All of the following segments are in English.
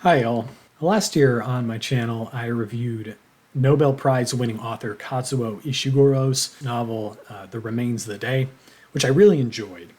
Hi all. Last year on my channel I reviewed Nobel Prize winning author Kazuo Ishiguro's novel The Remains of the Day, which I really enjoyed.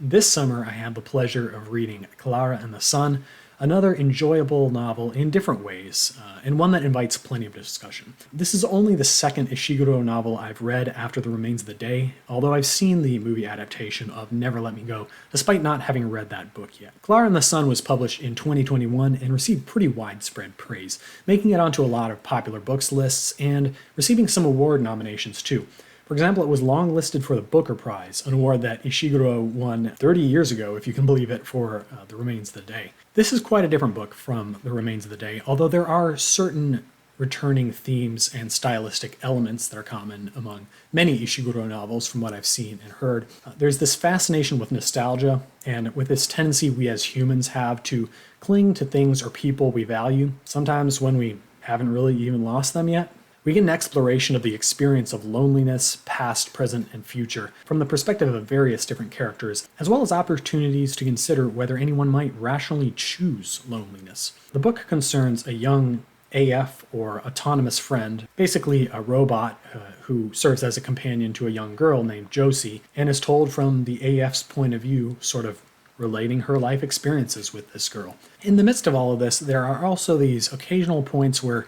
This summer I had the pleasure of reading Klara and the Sun, another enjoyable novel in different ways, and one that invites plenty of discussion. This is only the second Ishiguro novel I've read after The Remains of the Day, although I've seen the movie adaptation of Never Let Me Go, despite not having read that book yet. Klara and the Sun was published in 2021 and received pretty widespread praise, making it onto a lot of popular books lists and receiving some award nominations too. For example, it was long-listed for the Booker Prize, an award that Ishiguro won 30 years ago, if you can believe it, for The Remains of the Day. This is quite a different book from The Remains of the Day, although there are certain returning themes and stylistic elements that are common among many Ishiguro novels from what I've seen and heard. There's this fascination with nostalgia, and with this tendency we as humans have to cling to things or people we value, sometimes when we haven't really even lost them yet. We get an exploration of the experience of loneliness, past, present, and future, from the perspective of various different characters, as well as opportunities to consider whether anyone might rationally choose loneliness. The book concerns a young AF, or autonomous friend, basically a robot who serves as a companion to a young girl named Josie, and is told from the AF's point of view, sort of relating her life experiences with this girl. In the midst of all of this, there are also these occasional points where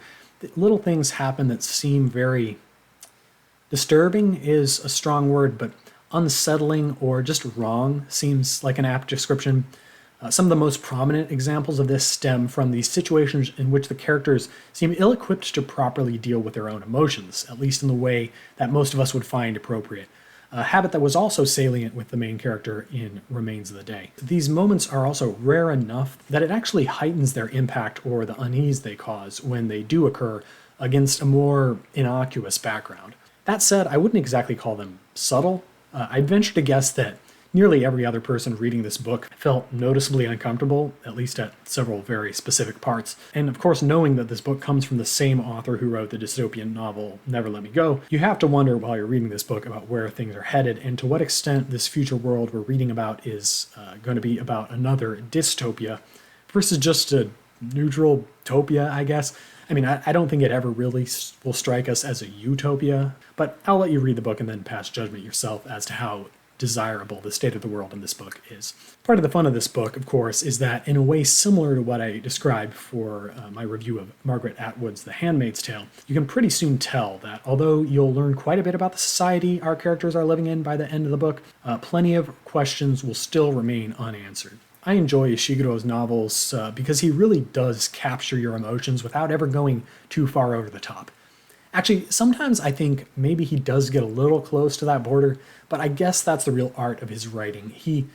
little things happen that seem very disturbing is a strong word, but unsettling or just wrong seems like an apt description. Some of the most prominent examples of this stem from the situations in which the characters seem ill-equipped to properly deal with their own emotions, at least in the way that most of us would find appropriate. A habit that was also salient with the main character in Remains of the Day. These moments are also rare enough that it actually heightens their impact or the unease they cause when they do occur against a more innocuous background. That said, I wouldn't exactly call them subtle. I'd venture to guess that nearly every other person reading this book felt noticeably uncomfortable, at least at several very specific parts. And of course, knowing that this book comes from the same author who wrote the dystopian novel Never Let Me Go, you have to wonder while you're reading this book about where things are headed and to what extent this future world we're reading about is going to be about another dystopia versus just a neutral topia, I guess. I mean, I don't think it ever really will strike us as a utopia, but I'll let you read the book and then pass judgment yourself as to how desirable the state of the world in this book is. Part of the fun of this book, of course, is that in a way similar to what I described for my review of Margaret Atwood's The Handmaid's Tale, you can pretty soon tell that although you'll learn quite a bit about the society our characters are living in by the end of the book, plenty of questions will still remain unanswered. I enjoy Ishiguro's novels because he really does capture your emotions without ever going too far over the top. Actually, sometimes I think maybe he does get a little close to that border, but I guess that's the real art of his writing. He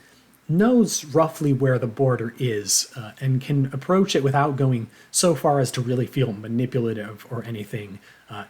knows roughly where the border is and can approach it without going so far as to really feel manipulative or anything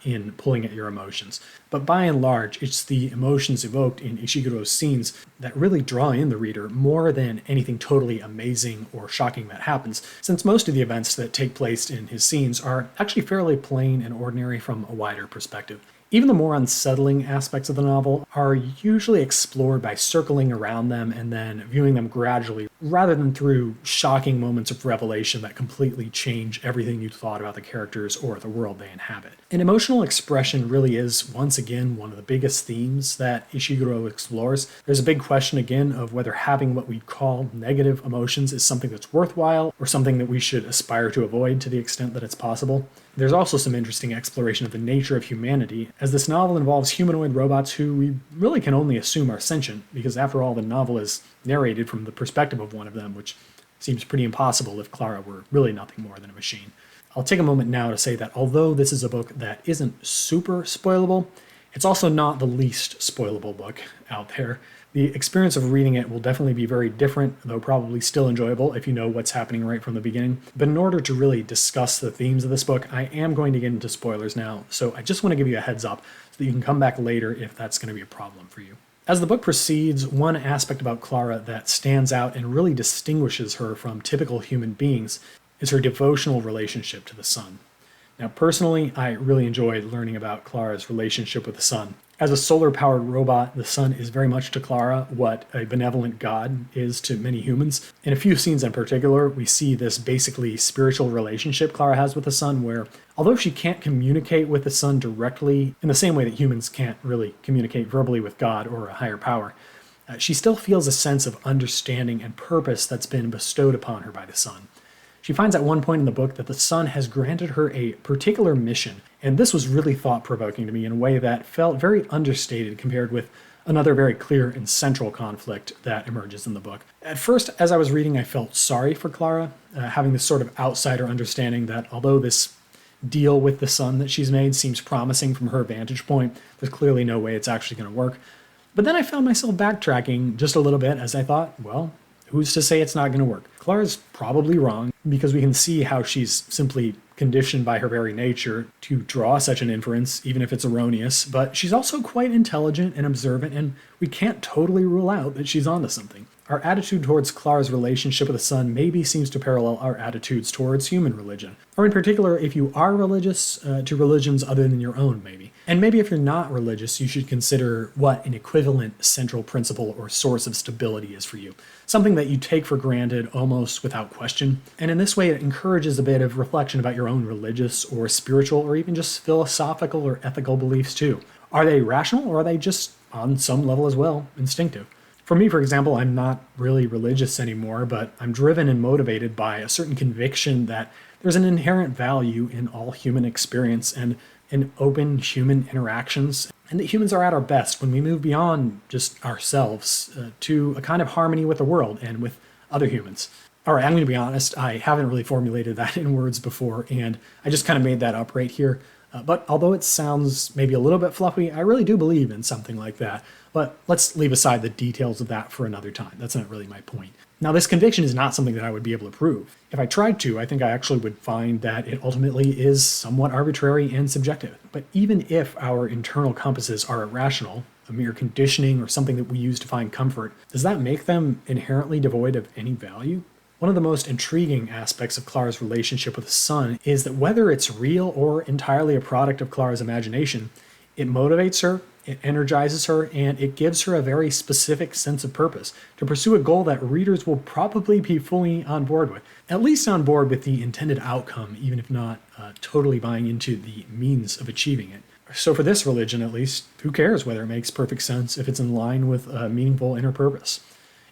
in pulling at your emotions. But by and large, it's the emotions evoked in Ishiguro's scenes that really draw in the reader more than anything totally amazing or shocking that happens, since most of the events that take place in his scenes are actually fairly plain and ordinary from a wider perspective. Even the more unsettling aspects of the novel are usually explored by circling around them and then viewing them gradually, rather than through shocking moments of revelation that completely change everything you thought about the characters or the world they inhabit. And emotional expression really is, once again, one of the biggest themes that Ishiguro explores. There's a big question again of whether having what we'd call negative emotions is something that's worthwhile or something that we should aspire to avoid to the extent that it's possible. There's also some interesting exploration of the nature of humanity, as this novel involves humanoid robots who we really can only assume are sentient, because after all, the novel is narrated from the perspective of one of them, which seems pretty impossible if Klara were really nothing more than a machine. I'll take a moment now to say that although this is a book that isn't super spoilable, it's also not the least spoilable book out there. The experience of reading it will definitely be very different, though probably still enjoyable if you know what's happening right from the beginning. But in order to really discuss the themes of this book, I am going to get into spoilers now, so I just want to give you a heads up so that you can come back later if that's going to be a problem for you. As the book proceeds, one aspect about Klara that stands out and really distinguishes her from typical human beings is her devotional relationship to the sun. Now, personally, I really enjoyed learning about Klara's relationship with the sun. As a solar-powered robot, the sun is very much to Klara what a benevolent god is to many humans. In a few scenes in particular, we see this basically spiritual relationship Klara has with the sun, where although she can't communicate with the sun directly in the same way that humans can't really communicate verbally with God or a higher power, she still feels a sense of understanding and purpose that's been bestowed upon her by the sun. She finds at one point in the book that the sun has granted her a particular mission, and this was really thought-provoking to me in a way that felt very understated compared with another very clear and central conflict that emerges in the book. At first, as I was reading, I felt sorry for Klara, having this sort of outsider understanding that although this deal with the sun that she's made seems promising from her vantage point, there's clearly no way it's actually going to work. But then I found myself backtracking just a little bit as I thought, well, who's to say it's not going to work? Klara's probably wrong because we can see how she's simply conditioned by her very nature to draw such an inference, even if it's erroneous. But she's also quite intelligent and observant, and we can't totally rule out that she's onto something. Our attitude towards Klara's relationship with the sun maybe seems to parallel our attitudes towards human religion. Or in particular, if you are religious, to religions other than your own, maybe. And maybe if you're not religious, you should consider what an equivalent central principle or source of stability is for you. Something that you take for granted almost without question. And in this way, it encourages a bit of reflection about your own religious or spiritual or even just philosophical or ethical beliefs too. Are they rational or are they just, on some level as well, instinctive? For me, for example, I'm not really religious anymore, but I'm driven and motivated by a certain conviction that there's an inherent value in all human experience and in open human interactions, and that humans are at our best when we move beyond just ourselves to a kind of harmony with the world and with other humans. All right, I'm going to be honest, I haven't really formulated that in words before, and I just kind of made that up right here. But although it sounds maybe a little bit fluffy, I really do believe in something like that. But let's leave aside the details of that for another time. That's not really my point. Now, this conviction is not something that I would be able to prove. If I tried to, I think I actually would find that it ultimately is somewhat arbitrary and subjective. But even if our internal compasses are irrational, a mere conditioning or something that we use to find comfort, does that make them inherently devoid of any value? One of the most intriguing aspects of Klara's relationship with the sun is that whether it's real or entirely a product of Klara's imagination, it motivates her, it energizes her, and it gives her a very specific sense of purpose to pursue a goal that readers will probably be fully on board with. At least on board with the intended outcome, even if not totally buying into the means of achieving it. So for this religion, at least, who cares whether it makes perfect sense if it's in line with a meaningful inner purpose?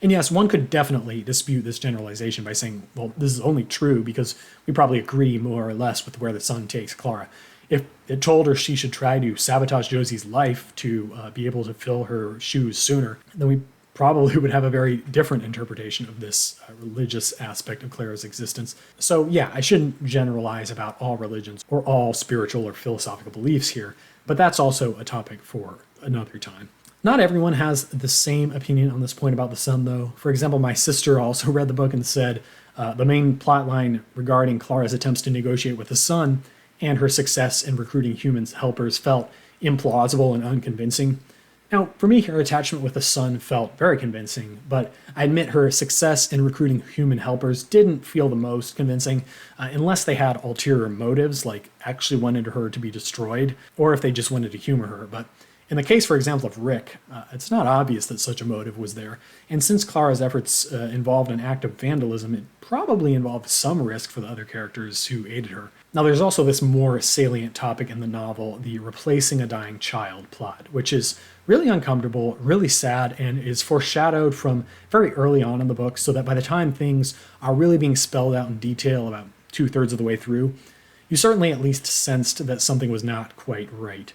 And yes, one could definitely dispute this generalization by saying, well, this is only true because we probably agree more or less with where the sun takes Klara. If it told her she should try to sabotage Josie's life to be able to fill her shoes sooner, then we probably would have a very different interpretation of this religious aspect of Klara's existence. So yeah, I shouldn't generalize about all religions or all spiritual or philosophical beliefs here, but that's also a topic for another time. Not everyone has the same opinion on this point about the sun, though. For example, my sister also read the book and said the main plot line regarding Klara's attempts to negotiate with the sun and her success in recruiting humans helpers felt implausible and unconvincing. Now, for me, her attachment with the sun felt very convincing, but I admit her success in recruiting human helpers didn't feel the most convincing, unless they had ulterior motives, like actually wanted her to be destroyed, or if they just wanted to humor her. But in the case, for example, of Rick, it's not obvious that such a motive was there, and since Klara's efforts involved an act of vandalism, it probably involved some risk for the other characters who aided her. Now, there's also this more salient topic in the novel, the replacing a dying child plot, which is really uncomfortable, really sad, and is foreshadowed from very early on in the book, so that by the time things are really being spelled out in detail about 2/3 of the way through, you certainly at least sensed that something was not quite right.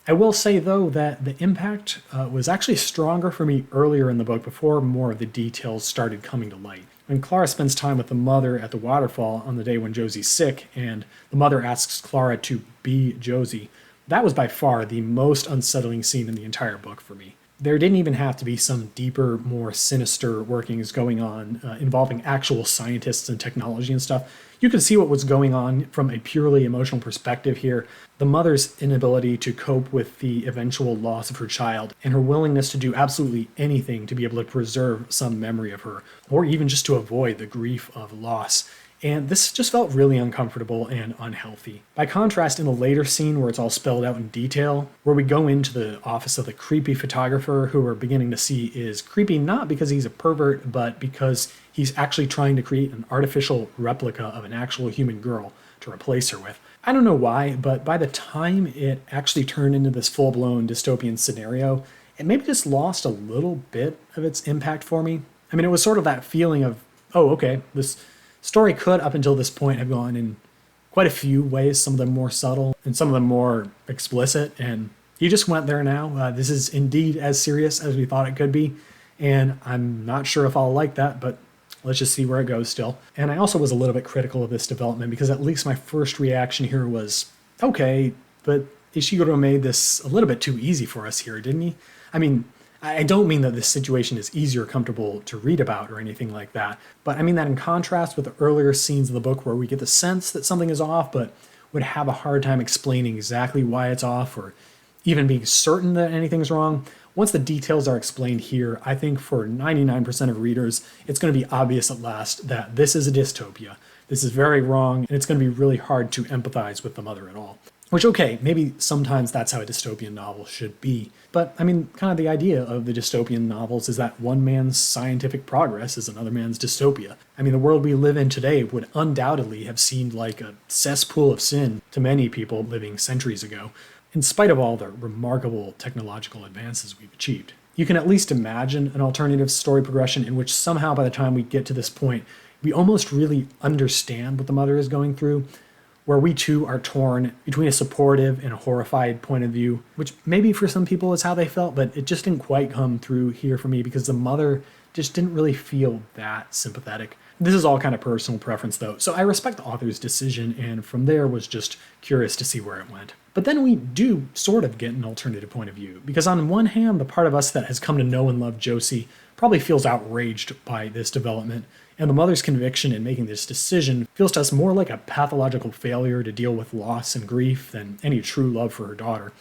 I will say, though, that the impact was actually stronger for me earlier in the book before more of the details started coming to light. When Klara spends time with the mother at the waterfall on the day when Josie's sick, and the mother asks Klara to be Josie, that was by far the most unsettling scene in the entire book for me. There didn't even have to be some deeper, more sinister workings going on involving actual scientists and technology and stuff. You could see what was going on from a purely emotional perspective here. The mother's inability to cope with the eventual loss of her child and her willingness to do absolutely anything to be able to preserve some memory of her, or even just to avoid the grief of loss. And this just felt really uncomfortable and unhealthy. By contrast, in the later scene where it's all spelled out in detail, where we go into the office of the creepy photographer who we're beginning to see is creepy not because he's a pervert, but because he's actually trying to create an artificial replica of an actual human girl to replace her with. I don't know why, but by the time it actually turned into this full-blown dystopian scenario, it maybe just lost a little bit of its impact for me. I mean, it was sort of that feeling of, oh, okay, this story could, up until this point, have gone in quite a few ways, some of them more subtle and some of them more explicit, and he just went there now. This is indeed as serious as we thought it could be, and I'm not sure if I'll like that, but let's just see where it goes still. And I also was a little bit critical of this development because at least my first reaction here was, okay, but Ishiguro made this a little bit too easy for us here, didn't he? I mean, I don't mean that this situation is easy or comfortable to read about or anything like that, but I mean that in contrast with the earlier scenes of the book where we get the sense that something is off, but would have a hard time explaining exactly why it's off or even being certain that anything's wrong. Once the details are explained here, I think for 99% of readers, it's going to be obvious at last that this is a dystopia. This is very wrong, and it's going to be really hard to empathize with the mother at all. Which, okay, maybe sometimes that's how a dystopian novel should be. But, I mean, kind of the idea of the dystopian novels is that one man's scientific progress is another man's dystopia. I mean, the world we live in today would undoubtedly have seemed like a cesspool of sin to many people living centuries ago, in spite of all the remarkable technological advances we've achieved. You can at least imagine an alternative story progression in which somehow by the time we get to this point, we almost really understand what the mother is going through, where we too are torn between a supportive and a horrified point of view, which maybe for some people is how they felt, but it just didn't quite come through here for me because the mother just didn't really feel that sympathetic. This is all kind of personal preference though, so I respect the author's decision and from there was just curious to see where it went. But then we do sort of get an alternative point of view, because on one hand, the part of us that has come to know and love Josie probably feels outraged by this development, and the mother's conviction in making this decision feels to us more like a pathological failure to deal with loss and grief than any true love for her daughter.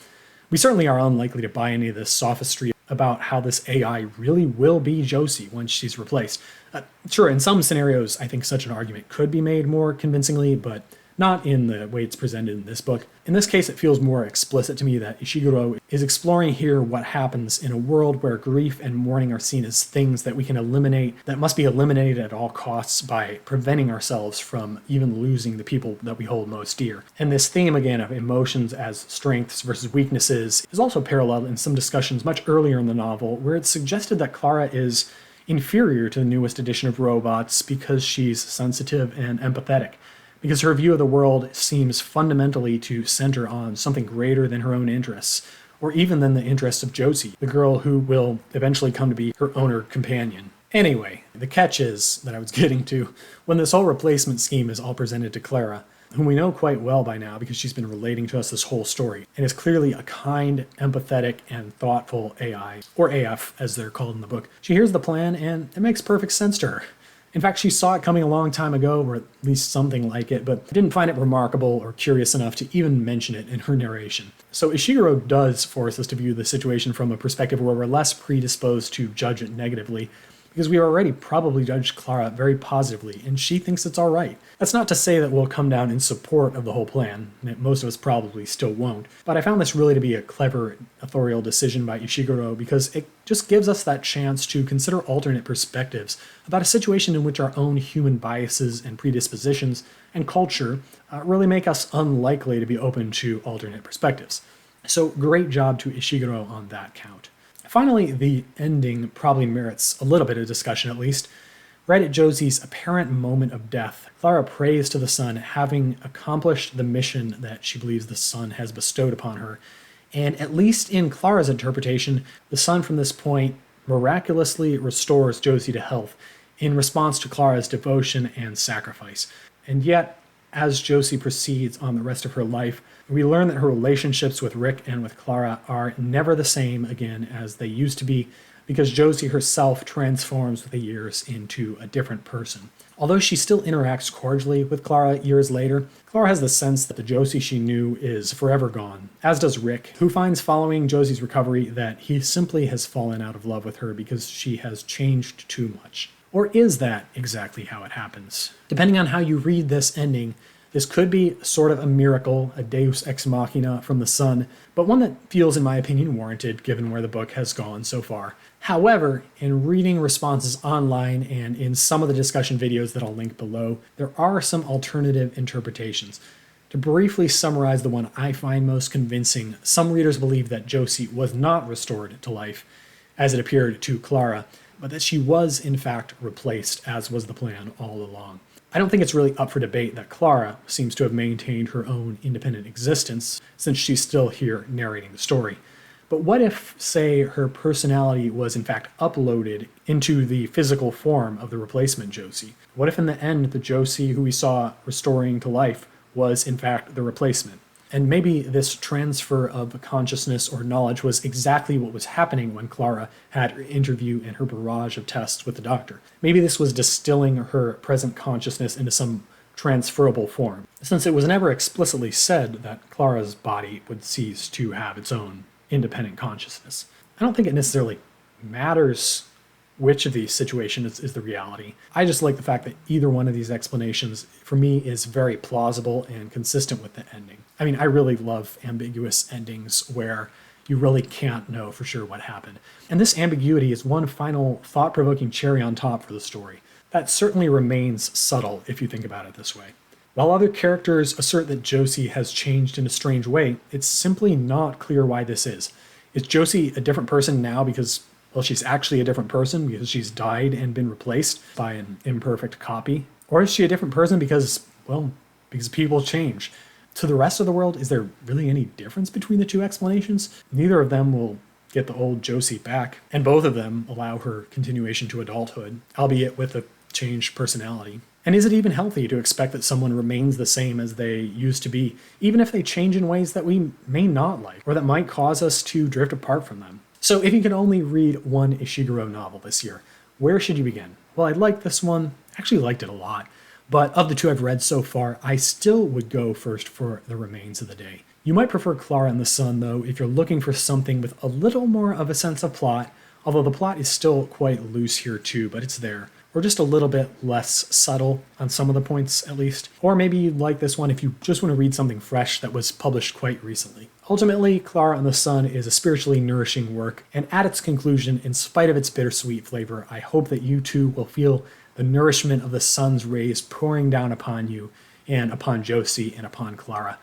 We certainly are unlikely to buy any of this sophistry about how this AI really will be Josie once she's replaced. Sure, in some scenarios, I think such an argument could be made more convincingly, but not in the way it's presented in this book. In this case, it feels more explicit to me that Ishiguro is exploring here what happens in a world where grief and mourning are seen as things that we can eliminate, that must be eliminated at all costs by preventing ourselves from even losing the people that we hold most dear. And this theme, again, of emotions as strengths versus weaknesses is also paralleled in some discussions much earlier in the novel, where it's suggested that Klara is inferior to the newest edition of robots because she's sensitive and empathetic, because her view of the world seems fundamentally to center on something greater than her own interests, or even than the interests of Josie, the girl who will eventually come to be her owner companion. Anyway, the catch is that I was getting to, when this whole replacement scheme is all presented to Klara, whom we know quite well by now because she's been relating to us this whole story, and is clearly a kind, empathetic, and thoughtful AI, or AF as they're called in the book. She hears the plan, and it makes perfect sense to her. In fact, she saw it coming a long time ago, or at least something like it, but didn't find it remarkable or curious enough to even mention it in her narration. So Ishiguro does force us to view the situation from a perspective where we're less predisposed to judge it negatively, because we already probably judged Klara very positively, and she thinks it's all right. That's not to say that we'll come down in support of the whole plan. Most of us probably still won't. But I found this really to be a clever authorial decision by Ishiguro because it just gives us that chance to consider alternate perspectives about a situation in which our own human biases and predispositions and culture really make us unlikely to be open to alternate perspectives. So great job to Ishiguro on that count. Finally, the ending probably merits a little bit of discussion at least. Right at Josie's apparent moment of death, Klara prays to the sun, having accomplished the mission that she believes the sun has bestowed upon her. And at least in Klara's interpretation, the sun from this point miraculously restores Josie to health in response to Klara's devotion and sacrifice. And yet, as Josie proceeds on the rest of her life, we learn that her relationships with Rick and with Klara are never the same again as they used to be, because Josie herself transforms with the years into a different person. Although she still interacts cordially with Klara years later, Klara has the sense that the Josie she knew is forever gone, as does Rick, who finds following Josie's recovery that he simply has fallen out of love with her because she has changed too much. Or is that exactly how it happens? Depending on how you read this ending, this could be sort of a miracle, a deus ex machina from the sun, but one that feels, in my opinion, warranted given where the book has gone so far. However, in reading responses online and in some of the discussion videos that I'll link below, there are some alternative interpretations. To briefly summarize the one I find most convincing, some readers believe that Josie was not restored to life, as it appeared to Klara, but that she was in fact replaced, as was the plan all along. I don't think it's really up for debate that Klara seems to have maintained her own independent existence, since she's still here narrating the story. But what if, say, her personality was in fact uploaded into the physical form of the replacement Josie? What if in the end the Josie who we saw restoring to life was in fact the replacement? And maybe this transfer of consciousness or knowledge was exactly what was happening when Klara had her interview and her barrage of tests with the doctor. Maybe this was distilling her present consciousness into some transferable form, since it was never explicitly said that Clara's body would cease to have its own independent consciousness. I don't think it necessarily matters which of these situations is the reality. I just like the fact that either one of these explanations, for me, is very plausible and consistent with the ending. I mean, I really love ambiguous endings where you really can't know for sure what happened. And this ambiguity is one final thought-provoking cherry on top for the story. That certainly remains subtle if you think about it this way. While other characters assert that Josie has changed in a strange way, it's simply not clear why this is. Is Josie a different person now because, well, she's actually a different person because she's died and been replaced by an imperfect copy? Or is she a different person because, well, because people change? To the rest of the world, is there really any difference between the two explanations? Neither of them will get the old Josie back, and both of them allow her continuation to adulthood, albeit with a changed personality. And is it even healthy to expect that someone remains the same as they used to be, even if they change in ways that we may not like, or that might cause us to drift apart from them? So if you can only read one Ishiguro novel this year, where should you begin? Well, I like this one. I actually liked it a lot. But of the two I've read so far, I still would go first for The Remains of the Day. You might prefer Klara and the Sun, though, if you're looking for something with a little more of a sense of plot, although the plot is still quite loose here too, but it's there. Or just a little bit less subtle on some of the points, at least. Or maybe you'd like this one if you just want to read something fresh that was published quite recently. Ultimately, Klara and the Sun is a spiritually nourishing work, and at its conclusion, in spite of its bittersweet flavor, I hope that you too will feel the nourishment of the sun's rays pouring down upon you and upon Josie and upon Klara.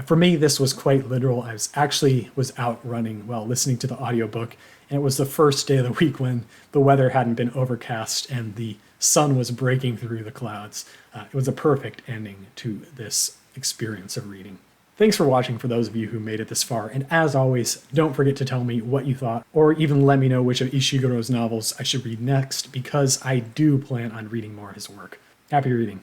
For me, this was quite literal. I was out running while listening to the audiobook, and it was the first day of the week when the weather hadn't been overcast and the sun was breaking through the clouds. It was a perfect ending to this experience of reading. Thanks for watching for those of you who made it this far, and as always, don't forget to tell me what you thought, or even let me know which of Ishiguro's novels I should read next, because I do plan on reading more of his work. Happy reading.